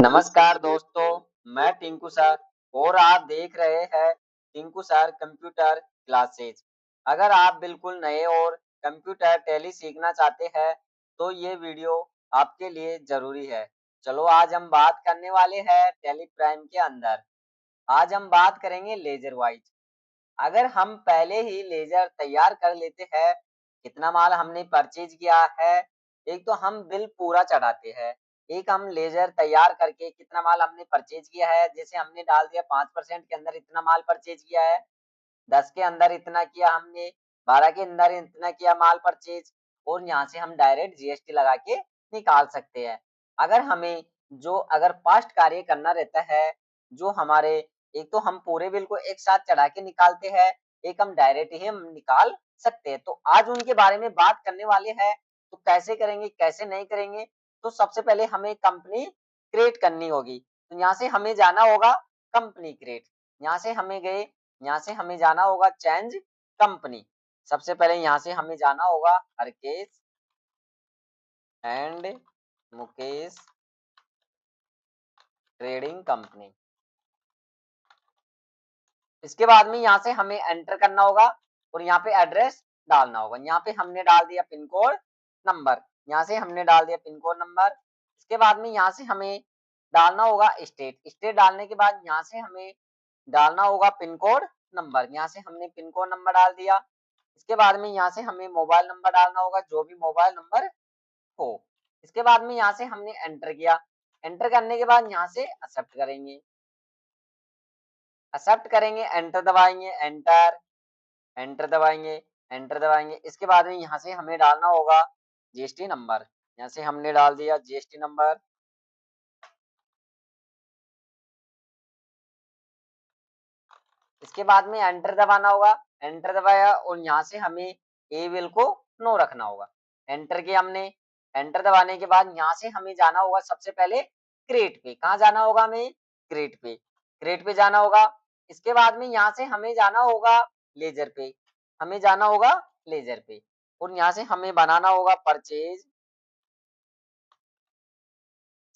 नमस्कार दोस्तों, मैं टिंकू सर और आप देख रहे हैं टिंकू सर कंप्यूटर क्लासेज। अगर आप बिल्कुल नए और कंप्यूटर टैली सीखना चाहते हैं, तो ये वीडियो आपके लिए ज़रूरी है। चलो आज हम बात करने वाले हैं टैली प्राइम के अंदर। आज हम बात करेंगे लेजर वाइज। अगर हम पहले ही लेजर तैयार कर लेते हैं, कितना माल हमने परचेज किया है, एक तो हम बिल पूरा चढ़ाते हैं, एक हम लेजर तैयार करके कितना माल हमने परचेज किया है, जैसे हमने डाल दिया 5% के अंदर इतना माल परचेज किया है, 10 के अंदर इतना किया हमने, 12 के अंदर इतना किया माल परचेज, और यहाँ से हम डायरेक्ट जीएसटी लगा के निकाल सकते हैं। अगर हमें अगर फास्ट कार्य करना रहता है, जो हमारे एक तो हम पूरे बिल को एक साथ चढ़ा के निकालते हैं, एक हम डायरेक्ट ही हम निकाल सकते हैं। तो आज उनके बारे में बात करने वाले हैं। तो कैसे करेंगे, कैसे नहीं करेंगे? तो सबसे पहले हमें कंपनी क्रिएट करनी होगी। तो यहाँ से हमें जाना होगा कंपनी क्रिएट। यहाँ से हमें गए, यहाँ से हमें जाना होगा चेंज कंपनी। सबसे पहले यहाँ से हमें जाना होगा Harkesh and Mukesh trading company. इसके बाद में यहाँ से हमें एंटर करना होगा और यहाँ पे एड्रेस डालना होगा। यहाँ पे हमने डाल दिया पिन कोड नंबर, यहाँ से हमने डाल दिया पिन कोड नंबर। इसके बाद में यहाँ से हमें डालना होगा स्टेट। स्टेट डालने के बाद यहाँ से हमें डालना होगा पिन कोड नंबर, यहाँ से हमने पिन कोड नंबर डाल दिया। इसके बाद में यहाँ से हमें मोबाइल नंबर डालना होगा, जो भी मोबाइल नंबर हो। इसके बाद में यहाँ से हमने एंटर किया। एंटर करने के बाद यहाँ से एक्सेप्ट करेंगे, एक्सेप्ट करेंगे, एंटर दबाएंगे, एंटर एंटर दबाएंगे, एंटर दबाएंगे। इसके बाद में यहाँ से हमें डालना होगा जीएसटी नंबर, यहाँ से हमने डाल दिया जीएसटी नंबर। इसके बाद में एंटर दबाना होगा, एंटर दबाया और यहाँ से हमें ए बिल को नो रखना होगा। एंटर किया हमने। एंटर दबाने के बाद यहाँ से हमें जाना होगा सबसे पहले क्रिएट पे। कहाँ जाना होगा हमें? क्रिएट पे। क्रिएट पे जाना होगा। इसके बाद में यहाँ से हमें जाना होगा लेजर पे, हमें जाना होगा लेजर पे और यहाँ से हमें बनाना होगा परचेज।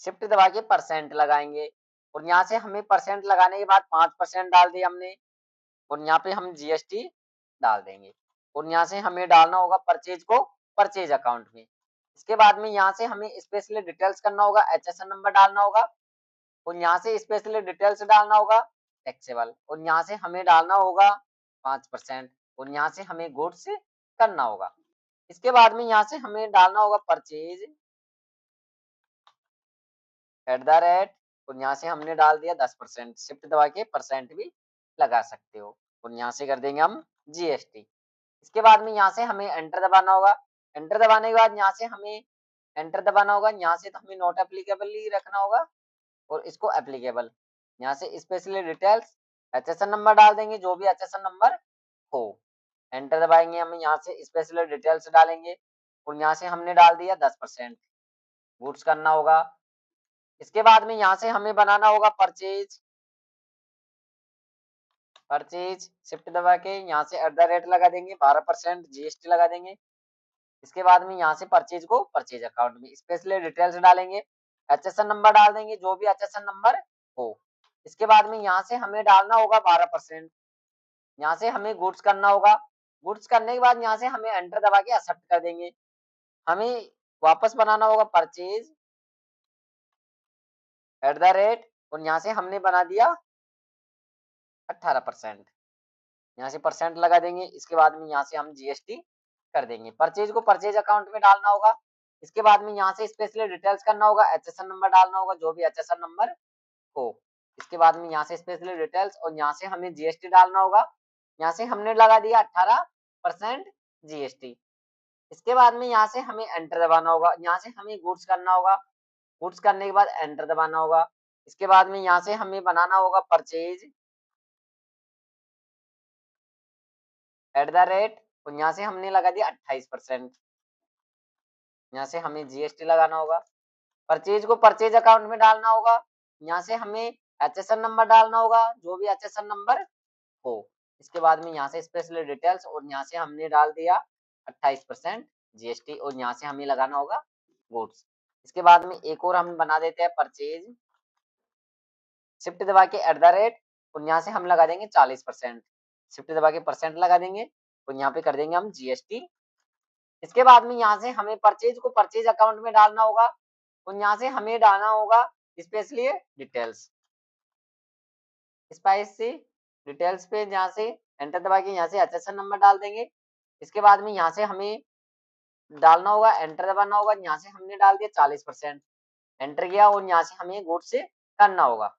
शिफ्ट दबा के परसेंट लगाएंगे और यहाँ से हमें परसेंट लगाने के बाद 5% डाल दिया हमने और यहाँ पे हम जीएसटी डाल देंगे और यहाँ से हमें डालना होगा परचेज को परचेज अकाउंट में। इसके बाद में यहाँ से हमें स्पेशली डिटेल्स करना होगा, एचएसएन नंबर डालना होगा और यहाँ से स्पेशली डिटेल्स डालना होगा टैक्सेबल और यहाँ से हमें डालना होगा 5% और यहाँ से हमें गुड्स करना होगा। इसके बाद में यहाँ से हमें डालना होगा परचेज @ और यहाँ से हमने डाल दिया 10%। शिफ्ट दबा के परसेंट भी लगा सकते हो और यहाँ से कर देंगे हम जीएसटी। इसके बाद में यहाँ से हमें एंटर दबाना होगा। एंटर दबाने के बाद यहाँ से हमें एंटर दबाना होगा, यहाँ से तो हमें नॉट एप्लीकेबल ही रखना होगा और इसको एप्लीकेबल। यहाँ से स्पेशली डिटेल्स एचएसएन नंबर डाल देंगे, जो भी एचएसएन नंबर हो। एंटर दबाएंगे, हम यहाँ से स्पेशली डिटेल्स डालेंगे और यहाँ से हमने डाल दिया 10%। गुड्स करना होगा। इसके बाद में यहाँ से हमें बनाना होगा परचेज। परचेज शिफ्ट दबा के यहाँ से @ लगा देंगे, 12% जीएसटी लगा देंगे। इसके बाद में यहाँ से परचेज को परचेज अकाउंट में स्पेशली डिटेल्स डालेंगे, एचएसएन नंबर डाल देंगे, जो भी एचएसएन नंबर हो। इसके बाद में यहाँ से हमें डालना होगा 12%। यहाँ से हमें गुड्स करना होगा। गुड्स करने के बाद यहाँ से हमें एंटर दबा के एक्सेप्ट कर देंगे। हमें वापस बनाना होगा परचेज @ और यहाँ से हमने बना दिया 18%। यहाँ से परसेंट लगा देंगे। इसके बाद में यहाँ से हम जीएसटी कर देंगे। परचेज को परचेज अकाउंट में डालना होगा। इसके बाद में यहाँ से स्पेशली डिटेल्स करना होगा, एचएसएन नंबर डालना होगा, जो भी एचएसएन नंबर हो। इसके बाद में यहाँ से स्पेशली डिटेल्स और यहाँ से हमें जीएसटी डालना होगा। यहाँ से हमने लगा दिया 18% जीएसटी। इसके बाद में यहाँ से हमें एंटर दबाना होगा। यहाँ से हमें गुड्स करना होगा। गुड्स करने के बाद एंटर दबाना होगा। इसके बाद में यहाँ से हमें बनाना होगा परचेज @ और यहाँ से हमने लगा दिया 28%। यहाँ से हमें जीएसटी लगाना होगा। परचेज को परचेज अकाउंट में डालना होगा। यहाँ से हमें एचएसएन नंबर डालना होगा, जो भी एचएसएन नंबर हो। इसके बाद में यहाँ से स्पेशली डिटेल्स और यहाँ से हमने डाल दिया 28% जीएसटी और यहाँ से हमें लगाना होगा गुड्स। इसके बाद में एक और हम बना देते हैं परचेज शिफ्ट दबा के एट द रेट और यहाँ से हम लगा देंगे 40%, शिफ्ट दबा के परसेंट लगा देंगे और यहाँ पे कर देंगे हम जीएसटी। इसके बाद में यहाँ से हमें परचेज को परचेज अकाउंट में डालना होगा और यहाँ से हमें डालना होगा स्पेशली डिटेल्स, स्पाइसी डिटेल्स पे यहाँ से एंटर दबा के यहाँ से HSN नंबर डाल देंगे। इसके बाद में यहाँ से हमें डालना होगा, एंटर दबाना होगा, यहाँ से हमने डाल दिया 40%, एंटर किया और यहाँ से हमें गुड्स से करना होगा।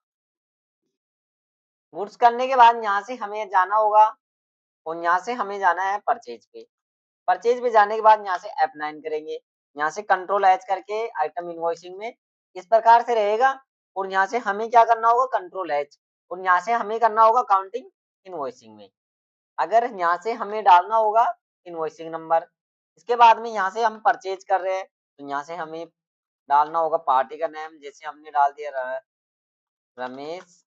गुड्स करने के बाद यहाँ से हमें जाना होगा और यहाँ से हमें जाना है परचेज पे। परचेज पे जाने के बाद यहाँ से F9 करेंगे, यहाँ से कंट्रोल H करके आइटम इनवॉइसिंग में इस प्रकार से रहेगा और यहाँ से हमें क्या करना होगा कंट्रोल H और यहाँ से हमें करना होगा काउंटिंग इनवॉइसिंग में। अगर यहाँ से हमें डालना होगा इनवॉइसिंग नंबर, इसके बाद में यहाँ से हम परचेज कर रहे हैं तो यहाँ से हमें डालना होगा पार्टी का नेम, जैसे हमने डाल दिया रमेश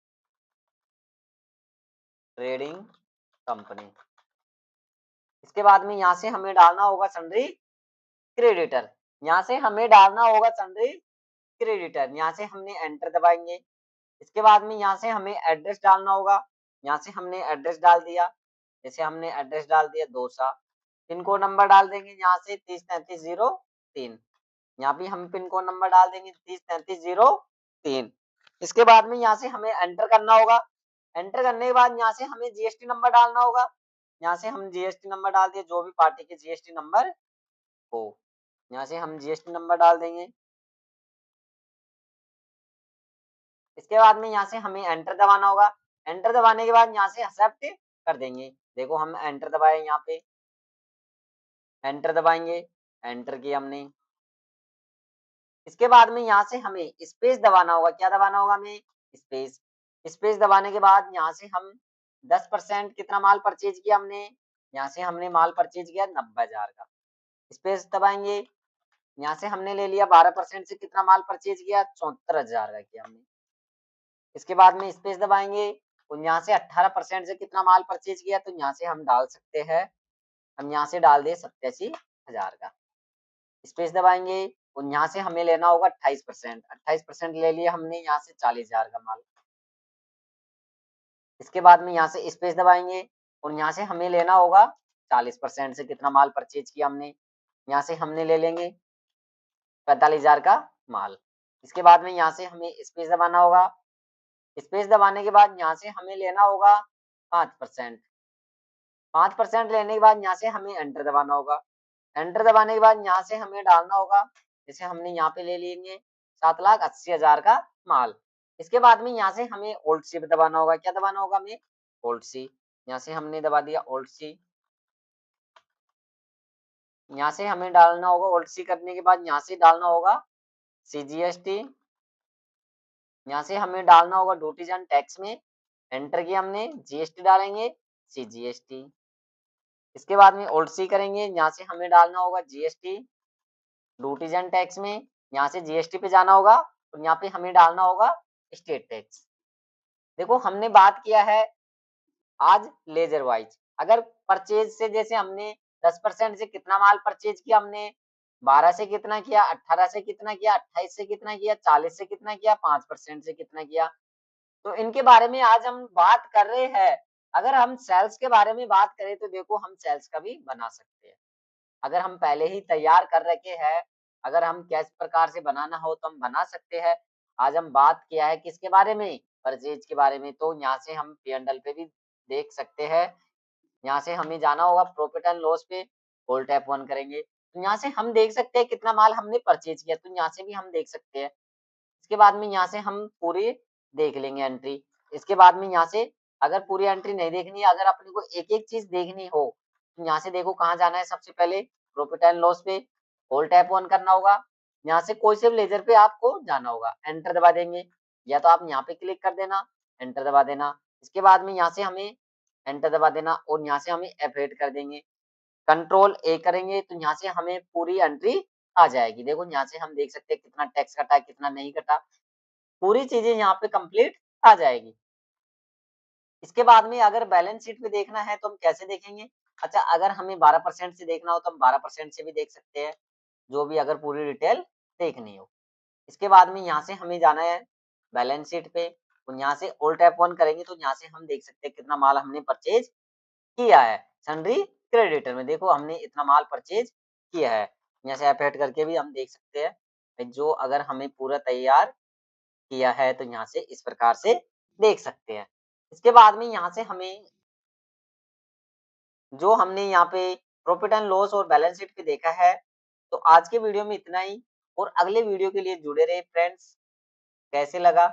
ट्रेडिंग कंपनी। इसके बाद में यहाँ से हमें डालना होगा सन्ड्री क्रेडिटर, यहाँ से हमें डालना होगा सन्ड्री क्रेडिटर, यहाँ से हमने एंटर दबाएंगे। इसके बाद में यहाँ से हमें एड्रेस डालना होगा, यहाँ से हमने एड्रेस डाल दिया, जैसे हमने एड्रेस डाल दिया दोसा। पिन कोड नंबर डाल देंगे यहाँ से 303303, यहाँ भी हम पिन कोड नंबर डाल देंगे 303303। इसके बाद में यहाँ से हमें एंटर करना होगा, एंटर करने के बाद यहाँ से हमें जीएसटी नंबर डालना होगा, यहाँ से हम जीएसटी नंबर डाल दिए जो भी पार्टी के जीएसटी नंबर हो, यहाँ से हम जीएसटी नंबर डाल देंगे। इसके बाद में यहाँ से हमें एंटर दबाना होगा, एंटर दबाने के बाद यहाँ से एक्सेप्ट कर देंगे। देखो हम एंटर दबाए, यहाँ पे एंटर दबाएंगे, एंटर किया हमने। इसके बाद में यहाँ से हमें स्पेस दबाना होगा, क्या दबाना होगा हमें स्पेस। स्पेस दबाने के बाद यहाँ से हम 10% कितना माल परचेज किया हमने, यहाँ से हमने माल परचेज किया 90,000 का, स्पेस दबाएंगे। यहाँ से हमने ले लिया 12% से कितना माल परचेज किया 74,000 का किया हमने। इसके बाद में स्पेस दबाएंगे और यहाँ से 18% से कितना माल परचेज किया तो यहाँ से हम डाल सकते हैं, हम यहाँ से डाल दिए 87,000 का। स्पेस दबाएंगे और यहाँ से हमें लेना होगा 28%, 28% ले लिया हमने यहाँ से 40,000 का माल। इसके बाद में यहाँ से स्पेस दबाएंगे और यहाँ से हमें लेना होगा 40% से कितना माल परचेज किया हमने, यहाँ से हमने ले लेंगे 45,000 का माल। इसके बाद में यहाँ से हमें स्पेस दबाना होगा, स्पेस दबाने के बाद यहाँ से हमें लेना होगा 5%, 5% लेने के बाद यहाँ से हमें एंटर दबाना होगा, एंटर दबाने के बाद यहाँ से हमें डालना होगा, जैसे हमने यहाँ पे ले लेंगे 7,80,000 का माल। इसके बाद में यहाँ से हमें ओल्ड सी दबाना होगा, क्या दबाना होगा हमें ओल्ड सी, यहाँ से हमने दबा दिया ओल्ड सी। यहाँ से हमें डालना होगा ओल्ड सी करने के बाद यहाँ से डालना होगा CGST, यहाँ से हमें डालना होगा ड्यूटीज एंड टैक्स में, एंटर किया हमने, GST डालेंगे CGST। इसके बाद में ओल्ड सी करेंगे, यहाँ से हमें डालना होगा GST ड्यूटीज एंड टैक्स में, यहाँ से GST पे जाना होगा और यहाँ पे हमें डालना होगा स्टेट टैक्स। देखो हमने बात किया है आज लेजर वाइज, अगर परचेज से जैसे हमने 10% से कितना माल परचेज किया हमने, 12 से कितना किया, 18 से कितना किया, 28 से कितना किया, 40 से कितना किया, 5% से कितना किया, तो इनके बारे में आज हम बात कर रहे हैं। अगर हम सेल्स के बारे में बात करें तो देखो हम सेल्स का भी बना सकते हैं, अगर हम पहले ही तैयार कर रखे हैं, अगर हम किस प्रकार से बनाना हो तो हम बना सकते हैं। आज हम बात किया है किसके बारे में, परचेज के बारे में, तो यहाँ से हम P&L पे भी देख सकते हैं। यहाँ से हमें जाना होगा प्रॉफिट एंड लॉस पे, Alt F1 करेंगे तो यहाँ से हम देख सकते हैं कितना माल हमने परचेज किया, तो यहाँ से भी हम देख सकते हैं। इसके बाद में यहाँ से हम पूरी देख लेंगे एंट्री। इसके बाद में यहाँ से अगर पूरी एंट्री नहीं देखनी है, अगर अपने को एक एक चीज देखनी हो तो यहाँ से देखो कहाँ जाना है, सबसे पहले प्रॉफिट एंड लॉस पे Alt F1 करना होगा, यहाँ से कोई से भी लेजर पे आपको जाना होगा, एंटर दबा देंगे, या तो आप यहाँ पे क्लिक कर देना, एंटर दबा देना। इसके बाद में यहाँ से हमें एंटर दबा देना और यहाँ से हमें F8 कर देंगे, कंट्रोल A करेंगे तो यहाँ से हमें पूरी एंट्री आ जाएगी। देखो यहाँ से हम देख सकते हैं कितना टैक्स कटा है, कितना नहीं कटा, पूरी चीजें यहाँ पे कंप्लीट आ जाएगी। इसके बाद में अगर बैलेंस शीट में देखना है तो हम कैसे देखेंगे, अच्छा अगर हमें 12% से देखना हो तो हम 12% से भी देख सकते हैं, जो भी अगर पूरी डिटेल देखनी हो। इसके बाद में यहाँ से हमें जाना है बैलेंस शीट पे, और यहाँ से ऑल्ट F1 करेंगे तो यहाँ से हम देख सकते हैं कितना माल हमने परचेज किया है सन्ड्री क्रेडिटर में। देखो हमने इतना माल परचेज किया है। यहाँ से F8 करके भी हम देख सकते हैं जो अगर हमें पूरा तैयार किया है तो यहाँ से इस प्रकार से देख सकते हैं। इसके बाद में यहाँ से हमें जो हमने यहाँ पे प्रॉफिट एंड लॉस और बैलेंस शीट पे देखा है, तो आज के वीडियो में इतना ही और अगले वीडियो के लिए जुड़े रहे फ्रेंड्स। कैसे लगा